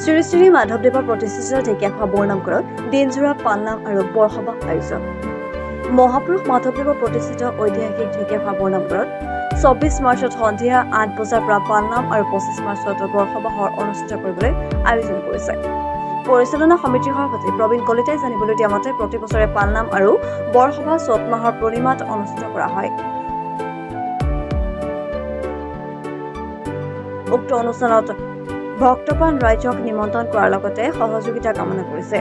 শ্ৰী শ্ৰী মাধৱদেৱৰ প্ৰতিষ্ঠিত ঢেকীয়াখোৱা বৰনামঘৰত দিনজোৰা পালনাম আৰু বৰসবাহ আয়োজন। মহাপুৰুষ মাধৱদেৱৰ প্ৰতিষ্ঠিত ঐতিহাসিক ঢেকীয়াখোৱা বৰনামঘৰত 24 মাৰ্চত সন্ধিয়া 8 বজাৰ পৰা পালনাম আৰু 25 মাৰ্চত বৰসবাহৰ অনুষ্ঠিত কৰিবলৈ আয়োজন কৰিছে। পৰিচালনা সমিতিৰ সভাপতি প্ৰবীণ কলিতাই জানিবলৈ দিয়া মতে প্ৰতি বছৰে পালনাম আৰু বৰসবাহ চ'ত মাহৰ পূৰ্ণিমাত অনুষ্ঠিত কৰা হয়। উক্ত অনুষ্ঠানত ভক্তপ্ৰাণ ৰাইজক নিমন্ত্ৰণ কৰাৰ লগতে সহযোগিতা কামনা কৰিছে।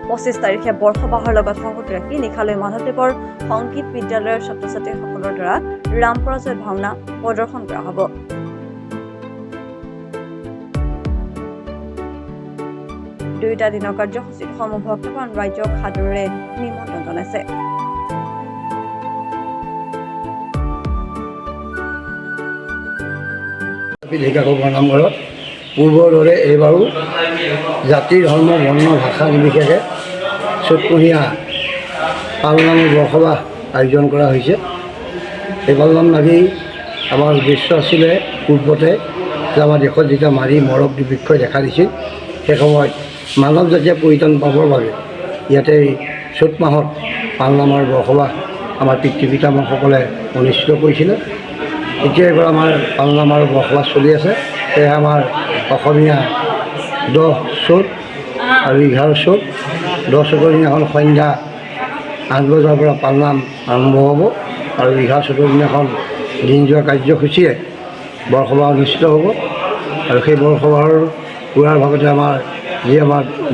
25 তাৰিখে বৰসবাহৰ লগত সংগতি ৰাখি নিশালৈ মাধৱদেৱৰ সংগীত বিদ্যালয়ৰ ছাত্ৰ-ছাত্ৰীসকলৰ দ্বাৰা ৰাম পৰাজয় ভাওনা প্ৰদৰ্শন কৰা হ'ব। দুয়োটা দিনৰ কাৰ্যসূচীত সমূহ ভক্তপ্ৰাণ ৰাইজক সাদৰেৰে নিমন্ত্ৰণ জনাইছে। ঢেকীয়াখোৱা নামঘৰত পূৰ্বৰ দৰে এইবাৰো জাতি ধৰ্ম বৰ্ণ ভাষা নিৰ্বিশেষে চ'তমহীয়া পালনামৰ বৰসবাহ আয়োজন কৰা হৈছে। এই পালনাম লাগি আমাৰ উদ্দেশ্য আছিলে পূৰ্বতে যে আমাৰ দেশত যেতিয়া মাৰি মৰক দুৰ্ভিক্ষই দেখা দিছিল সেই সময়ত মানৱ জাতিয়ে পৰিত্ৰাণ পাবৰ বাবে ইয়াতে চ'ত মাহত পালনামৰ বৰসবাহ আমাৰ পিতৃ পিতামহসকলে অনুষ্ঠিত কৰিছিলে। এতিয়া এইবাৰ আমাৰ পালনাম আৰু বৰসবাহ চলি আছে। সেয়ে আমাৰ অসমীয়া 10 চ'ত আৰু 11 চ'ত 10 চ'তৰ দিনাখন সন্ধ্যা 8 বজাৰ পৰা পালনাম আৰম্ভ হ'ব আৰু 11 চ'তৰ দিনাখন দিনজোৰা কাৰ্যসূচীৰে বৰসবাহ অনুষ্ঠিত হ'ব। আৰু সেই বৰসবাহৰ পুৰাৰ ভাগতে আমাৰ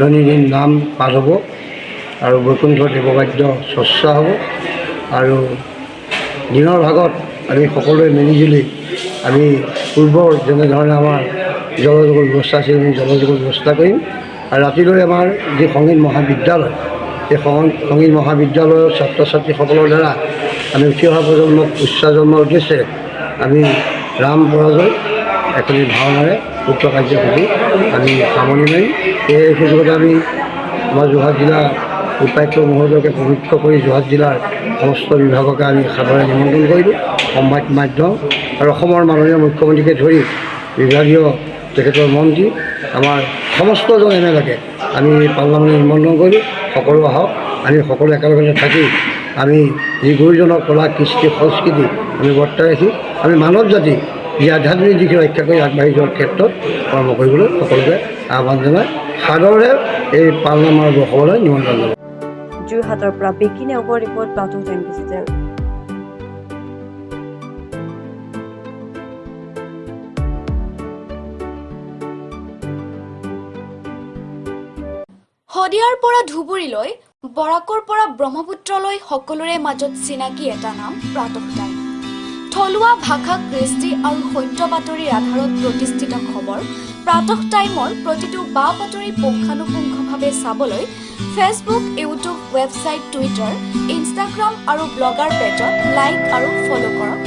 দৈনন্দিন নাম পাঠ হ'ব আৰু বৈকুণ্ঠ দেৱবাদ্য চৰ্চা হ'ব। আৰু দিনৰ ভাগত আমি সকলোৱে মিলিজুলি আমি পূৰ্বৰ যেনেধৰণে আমাৰ জলযোগৰ ব্যৱস্থা আছিল আমি জলযোগৰ ব্যৱস্থা কৰিম। আৰু ৰাতিলৈ আমাৰ যি সংগীত মহাবিদ্যালয় সেই সংগীত মহাবিদ্যালয়ৰ ছাত্ৰ ছাত্ৰীসকলৰ দ্বাৰা আমি উঠি অহা প্ৰজন্মক উচ্চাজন্মৰ উদ্দেশ্যে আমি ৰাম পৰাজয় এখনি ভাওনাৰে উক্ত কাৰ্যসূচী আমি সামৰণি মাৰিম। এই সুযোগতে আমি আমাৰ যোৰহাট জিলা উপায়ুক্ত মহোদয়কে পবিত্ৰ কৰি যোৰহাট জিলাৰ সমস্ত বিভাগকে আমি সাদৰে নিমন্ত্ৰণ কৰিলোঁ। সংবাদ মাধ্যম আৰু অসমৰ মাননীয় মুখ্যমন্ত্ৰীকে ধৰি বিভাগীয় তেখেতৰ মন্ত্ৰী আমাৰ সমস্তজন এমেলেকে আমি পালনামলৈ নিমন্ত্ৰণ কৰিলোঁ। সকলো আহক, আমি সকলো একেলগে থাকি আমি যি গুৰুজনৰ কলা কৃষ্টি সংস্কৃতি আমি বৰ্তাই ৰাখি আমি মানৱ জাতি যি আধ্যাত্মিক দিশে ৰক্ষা কৰি আগবাঢ়ি যোৱাৰ ক্ষেত্ৰত কৰ্ম কৰিবলৈ সকলোকে আহ্বান জনাই সাদৰে এই পালনাম আৰু বৰসবাহলৈ নিমন্ত্ৰণ জনায়। যোৰহাটৰ পৰা বিকি নেওগৰ ৰিপৰ্ট প্লাটুন টাইম ডিজিটেল। শদিয়াৰ পৰা ধুবুৰীলৈ, বৰাকৰ পৰা ব্ৰহ্মপুত্ৰলৈ সকলোৰে মাজত চিনাকি এটা নাম প্ৰাতঃ টাইম। থলুৱা ভাষা, কৃষ্টি আৰু সত্য বাতৰিৰ আধাৰত প্ৰতিষ্ঠিত খবৰ প্ৰাতঃ টাইমৰ প্ৰতিটো বা বাতৰি পুংখানুপুংখভাৱে চাবলৈ Facebook, YouTube, website, Twitter, Instagram আৰু ব্লগাৰ পেজত লাইক আৰু ফ'ল' কৰক।